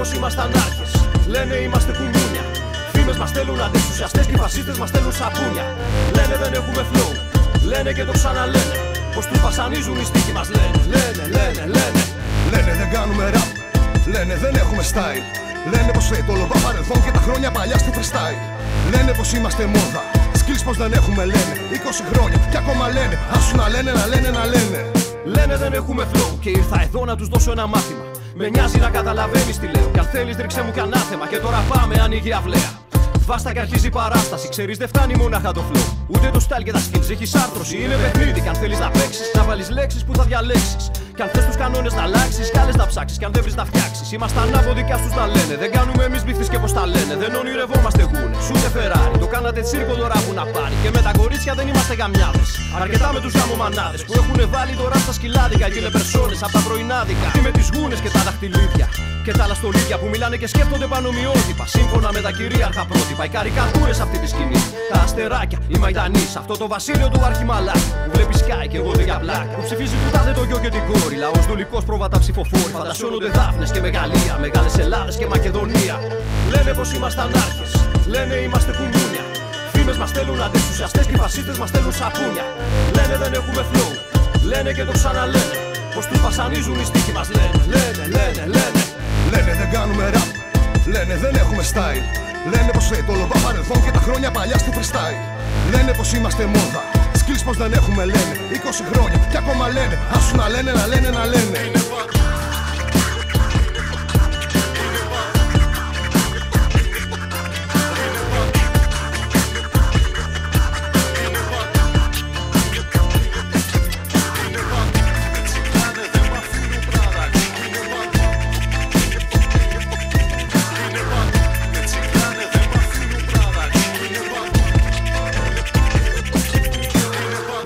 πως ήμασταν άρχες, λένε είμαστε κουμούνια. Φήμες μας στέλνουν αντισουσιαστές και οι φασίστες μας στέλνουν σαπούνια. Λένε δεν έχουμε flow, λένε και το ξαναλένε, πως τους βασανίζουν οι στίχοι μας. Λένε δεν κάνουμε rap, λένε δεν έχουμε style. Λένε πως το λομπά παρελθόν και τα χρόνια παλιά στη freestyle. Λένε πως είμαστε μόδα, skills πως δεν έχουμε λένε 20 χρόνια και ακόμα λένε, άσου να λένε, να λένε, να λένε. Λένε δεν έχουμε flow και ήρθα εδώ να τους δώσω ένα μάθημα. Με νοιάζει να καταλαβαίνεις τι λέω, κι αν θέλεις ρίξε μου κι ανάθεμα. Και τώρα πάμε, ανοίγει αυλαία. Βάστα και αρχίζει η παράσταση. Ξέρεις δεν φτάνει μόναχα το flow, ούτε το style και τα skills. Έχεις άρθρωση, είναι παιχνίδι. Κι αν θέλεις να παίξεις, να βάλεις λέξεις που θα διαλέξεις. Κι αν θες τους κανόνες να αλλάξεις, κάλες να ψάξεις. Κι αν δεν βρεις να φτιάξεις, είμαστε ανάποδοι κι ας τους τα λένε. Δεν κάνουμε εμείς μπιφτείς και πως τα λένε. Δεν ονειρευόμαστε γούνες, ούτε Ferrari. Το κάνατε τσίρκο τώρα που να πάρει. Και με τα κορίτσια δεν είμαστε γαμιάδες. Αρκετά με τους γαμομανάδες που έχουν βάλει τώρα στα σκυλάδικα. Και λεπερσόνες απ' τα πρωινάδικα. Τι με τις γούνες και τα δαχτυλίδια. Και τα άλλα στολίδια που μιλάνε και σκέφτονται πανομοιότυπα. Σύμφωνα με τα κυρίαρχα πρότυπα. Οι καρικατούρες αυτή τη σκηνή. Τα αστεράκια, η Μαϊντανής. Αυτό το βασίλειο του αρχιμαλάκη. Που βλέπει σκάει και εγώ δεν για πλάκα. Που ψηφίζει του τάδε το γιο και την κόρη. Λαός δουλικός πρόβατα ψηφοφόροι. Φαντασιώνονται Δάφνες και Μεγαλεία. Μεγάλες Ελλάδες και Μακεδονία. Λένε πως ήμασταν άρχες. Λένε είμαστε κουμούνια. Φήμες μας στέλνουν αντισουσιαστές και οι φασίστες μας στέλνουν σαπούνια. Λένε δεν έχουμε flow. Λένε και το ξαναλένε. Πως τους βασανίζουν οι στίχοι μας. Λένε δεν κάνουμε rap, λένε δεν έχουμε style. Λένε πως το λομπά παρελθόν και τα χρόνια παλιά στη freestyle. Λένε πως είμαστε μόδα, skills πως δεν έχουμε λένε 20 χρόνια και ακόμα λένε, άσου να λένε, να λένε, να λένε.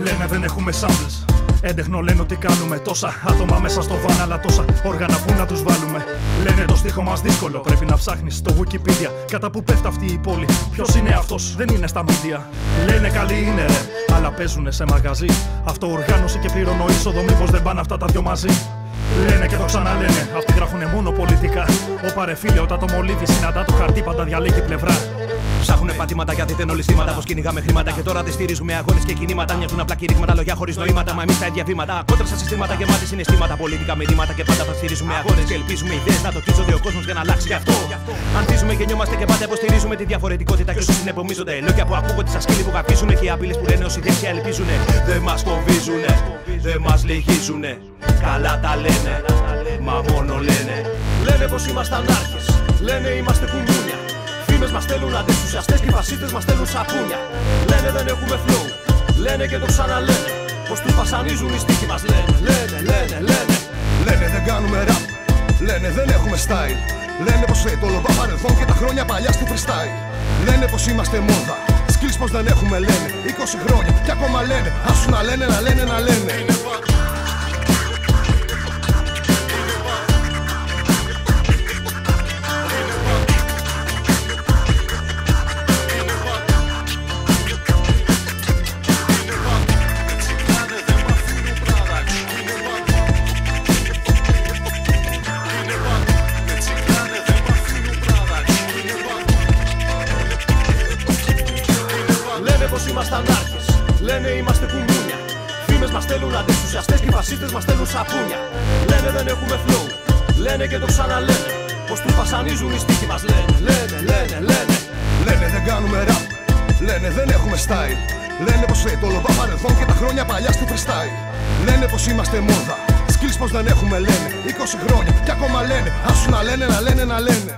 Λένε δεν έχουμε samples. Έντεχνο λένε ότι κάνουμε τόσα άτομα μέσα στο βαν, αλλά τόσα όργανα που να τους βάλουμε. Λένε το στίχο μας δύσκολο. Πρέπει να ψάχνεις στο Wikipedia κατά που πέφτει αυτή η πόλη. Ποιος είναι αυτός, δεν είναι στα media. Λένε καλοί είναι ρε, αλλά παίζουνε σε μαγαζί. Αυτοοργάνωση και πληρώνω είσοδο, μήπως δεν πάνε αυτά τα δυο μαζί. Λένε και το ξαναλένε, αυτοί γράφουνε μόνο πολιτικά. Όπα ρε φίλε, όταν το μολύβι συναντά το χαρτί πάντα διαλέγει πλευρά. Ψάχουνε πατήματα γιατί δεν όλοι στήματα. Πως κυνηγάμε χρήματα και τώρα δεν στηρίζουμε αγώνες και κινήματα. Μοιάζουν απλά κηρύγματα, λόγια χωρίς νοήματα. Μα εμείς τα ίδια βήματα. Κόντρα στα συστήματα γεμάτη συναισθήματα. Πολιτικά μηνύματα και πάντα θα στηρίζουμε αγώνες. Και ελπίζουμε ιδέες να τορκίζονται ο κόσμος για να αλλάξει γι' αυτό. Ανθίζουμε και νιώμαστε και πάντα υποστηρίζουμε τη διαφορετικότητα. Και όσοι συνεπομίζονται λόγια που ακούγονται στα σκύλοι που καπίζουνε. Και οι απειλές που λένε όσοι δεξιά ελπίζουνε. Δεν μας φοβίζουνε, δεν μας λυγίζουνε. Καλά τα λένε, μα μόνο λένε. Λένε πως ήμασταν άρχες, λένε είμαστε κουμούνια. Φήμες μας στέλνουν αντισουσιαστές και οι φασίστες μας στέλνουν σαπούνια. Λένε δεν έχουμε flow, λένε και το ξαναλένε, πως τους βασανίζουν οι στίχοι μας. Λένε δεν κάνουμε rap, λένε δεν έχουμε style. Λένε πως το λομπά παρελθόν και τα χρόνια παλιά στη freestyle. Λένε πως είμαστε μόδα, skills πως δεν έχουμε λένε 20 χρόνια και ακόμα λένε, άσου να λένε, να λένε, να λένε. Ήμασταν άρχες, λένε είμαστε κουμούνια. Φήμες μας στέλνουν αντισουσιαστές και οι φασίστες μας στέλνουν σαπούνια. Λένε δεν έχουμε flow, λένε και το ξαναλένε, πως τους βασανίζουν οι στίχοι μας. Λένε δεν κάνουμε rap, λένε δεν έχουμε style. Λένε πως το λομπά παρελθόν και τα χρόνια παλιά στη freestyle. Λένε πως είμαστε μόδα, skills πως δεν έχουμε λένε 20 χρόνια και ακόμα λένε, άσου να λένε, να λένε, να λένε.